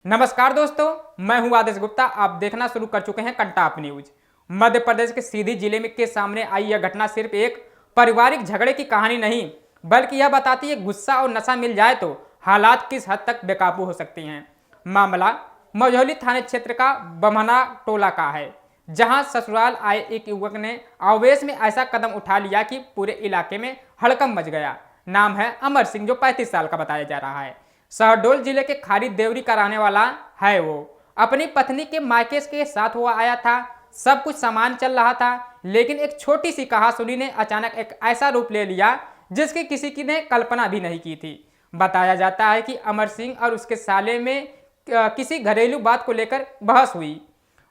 नमस्कार दोस्तों, मैं हूं आदेश गुप्ता। आप देखना शुरू कर चुके हैं कंटाप न्यूज। मध्य प्रदेश के सीधी जिले में के सामने आई यह घटना सिर्फ एक पारिवारिक झगड़े की कहानी नहीं, बल्कि यह बताती है गुस्सा और नशा मिल जाए तो हालात किस हद तक बेकाबू हो सकती हैं। मामला मझौली थाने क्षेत्र का बमना टोला का है, जहां ससुराल आए एक युवक ने आवेश में ऐसा कदम उठा लिया कि पूरे इलाके में हड़कंप मच गया। नाम है अमर सिंह, जो 35 साल का बताया जा रहा है। शहडोल जिले के खारी देवरी का रहने वाला है। वो अपनी पत्नी के मायके के साथ हुआ आया था। सब कुछ सामान चल रहा था, लेकिन एक छोटी सी कहासुनी ने अचानक एक ऐसा रूप ले लिया जिसकी किसी की ने कल्पना भी नहीं की थी। बताया जाता है कि अमर सिंह और उसके साले में किसी घरेलू बात को लेकर बहस हुई।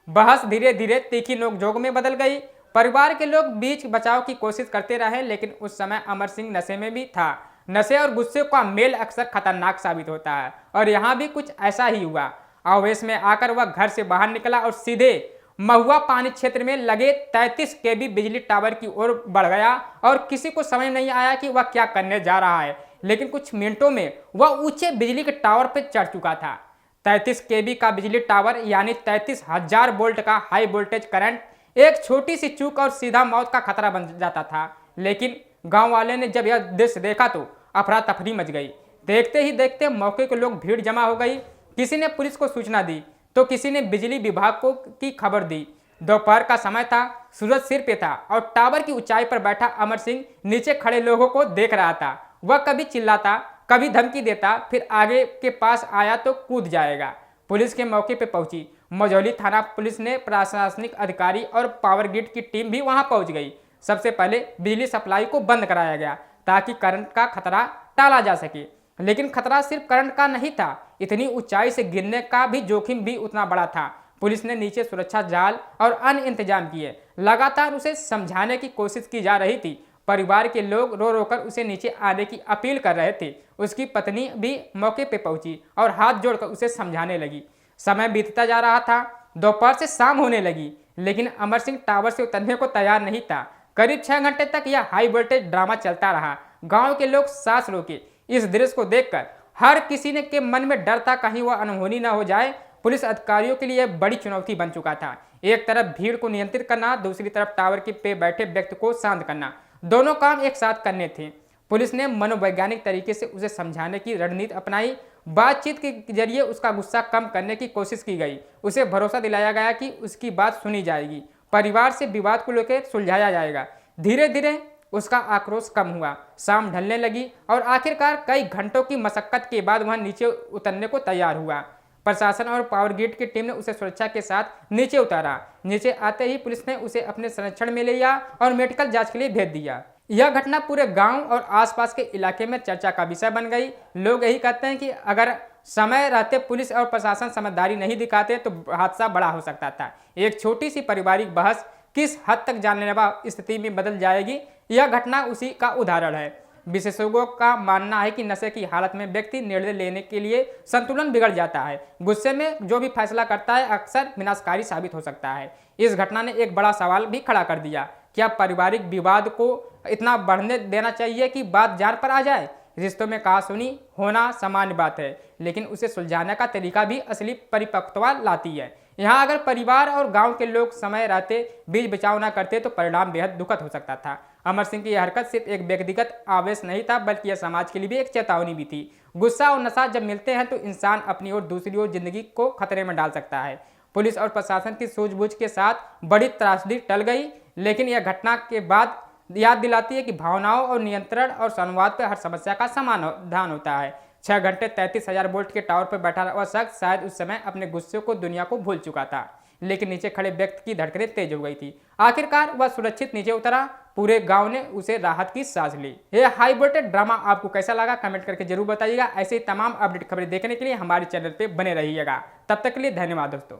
बहस धीरे धीरे तीखी नोकझोंक में बदल गई। परिवार के लोग बीच बचाव की कोशिश करते रहे, लेकिन उस समय अमर सिंह नशे में भी था। नशे और गुस्से का मेल अक्सर खतरनाक साबित होता है, और यहाँ भी कुछ ऐसा ही हुआ। आवेश में आकर वह घर से बाहर निकला और सीधे महुआ पानी क्षेत्र में लगे 33 केवी बिजली टावर की ओर बढ़ गया। और किसी को समझ नहीं आया कि वह क्या करने जा रहा है, लेकिन कुछ मिनटों में वह ऊंचे बिजली के टावर पर चढ़ चुका था। 33 केवी का बिजली टावर यानी 33,000 वोल्ट का हाई वोल्टेज करंट एक छोटी सी चूक और सीधा मौत का खतरा बन जाता था। लेकिन गांव वाले ने जब यह दृश्य देखा तो अफरा तफरी मच गई। देखते ही देखते मौके के लोग भीड़ जमा हो गई। किसी ने पुलिस को सूचना दी तो किसी ने बिजली विभाग को की खबर दी। दोपहर का समय था, सूरज सिर पे था और टावर की ऊंचाई पर बैठा अमर सिंह नीचे खड़े लोगों को देख रहा था। वह कभी चिल्लाता, कभी धमकी देता, फिर आगे के पास आया तो कूद जाएगा। पुलिस के मौके पर पहुंची। मझौली थाना पुलिस ने प्रशासनिक अधिकारी और पावर ग्रिड की टीम भी वहां पहुंच गई। सबसे पहले बिजली सप्लाई को बंद कराया गया ताकि करंट का खतरा टाला जा सके। लेकिन खतरा सिर्फ करंट का नहीं था, इतनी ऊंचाई से गिरने का भी जोखिम भी उतना बड़ा था। पुलिस ने नीचे सुरक्षा जाल और अन्य इंतजाम किए। लगातार उसे समझाने की कोशिश की जा रही थी। परिवार के लोग रो रो कर उसे नीचे आने की अपील कर रहे थे। उसकी पत्नी भी मौके पर पहुंची और हाथ जोड़कर उसे समझाने लगी। समय बीतता जा रहा था। दोपहर से शाम होने लगी, लेकिन अमर सिंह टावर से उतरने को तैयार नहीं था। करीब 6 घंटे तक यह हाई वोल्टेज ड्रामा चलता रहा। गांव के लोग सांस रोके। इस दृश्य को देखकर हर किसी ने के मन में डर था, कहीं वह अनहोनी न हो जाए। पुलिस अधिकारियों के लिए बड़ी चुनौती बन चुका था। एक तरफ भीड़ को नियंत्रित करना, दूसरी तरफ टावर के पे बैठे व्यक्ति को शांत करना। दोनों काम एक साथ करने थे। पुलिस ने मनोवैज्ञानिक तरीके से उसे समझाने की रणनीति अपनाई। बातचीत के जरिए उसका गुस्सा कम करने की कोशिश की गई। उसे भरोसा दिलाया गया कि उसकी बात सुनी जाएगी, परिवार से विवाद को लेकर सुलझाया जाएगा। धीरे धीरे उसका आक्रोश कम हुआ। शाम ढलने लगी और आखिरकार कई घंटों की मशक्कत के बाद वह नीचे उतरने को तैयार हुआ। प्रशासन और पावर ग्रिड की टीम ने उसे सुरक्षा के साथ नीचे उतारा। नीचे आते ही पुलिस ने उसे अपने संरक्षण में ले लिया और मेडिकल जांच के लिए भेज दिया। यह घटना पूरे गांव और आसपास के इलाके में चर्चा का विषय बन गई। लोग यही कहते हैं कि अगर समय रहते पुलिस और प्रशासन समझदारी नहीं दिखाते तो हादसा बड़ा हो सकता था। एक छोटी सी पारिवारिक बहस किस हद तक जानलेवा स्थिति में बदल जाएगी, यह घटना उसी का उदाहरण है। विशेषज्ञों का मानना है कि नशे की हालत में व्यक्ति निर्णय लेने के लिए संतुलन बिगड़ जाता है। गुस्से में जो भी फैसला करता है अक्सर विनाशकारी साबित हो सकता है। इस घटना ने एक बड़ा सवाल भी खड़ा कर दिया, क्या पारिवारिक विवाद को इतना बढ़ने देना चाहिए कि बात जान पर आ जाए? रिश्तों में कहासुनी होना सामान्य बात है, लेकिन उसे सुलझाने का तरीका भी असली परिपक्वता लाती है। यहाँ अगर परिवार और गांव के लोग समय रहते बीच बचाव न करते तो परिणाम बेहद दुखद हो सकता था। अमर सिंह की यह हरकत सिर्फ एक व्यक्तिगत आवेश नहीं था, बल्कि यह समाज के लिए भी एक चेतावनी भी थी। गुस्सा और नशा जब मिलते हैं तो इंसान अपनी और दूसरी ओर जिंदगी को खतरे में डाल सकता है। पुलिस और प्रशासन की सूझबूझ के साथ बड़ी त्रासदी टल गई, लेकिन यह घटना के बाद याद दिलाती है कि भावनाओं और नियंत्रण और संवाद पर हर समस्या का समाधान होता है। 6 घंटे 33,000 वोल्ट के टावर पर बैठा वह शख्स शायद उस समय अपने गुस्से को दुनिया को भूल चुका था, लेकिन नीचे खड़े व्यक्ति की धड़कनें तेज हो गई थी। आखिरकार वह सुरक्षित नीचे उतरा। पूरे गांव ने उसे राहत की सांस ली। यह हाई वोल्टेज ड्रामा आपको कैसा लगा, कमेंट करके जरूर बताइएगा। ऐसे ही तमाम अपडेट खबरें देखने के लिए हमारे चैनल पर बने रहिएगा। तब तक के लिए धन्यवाद दोस्तों।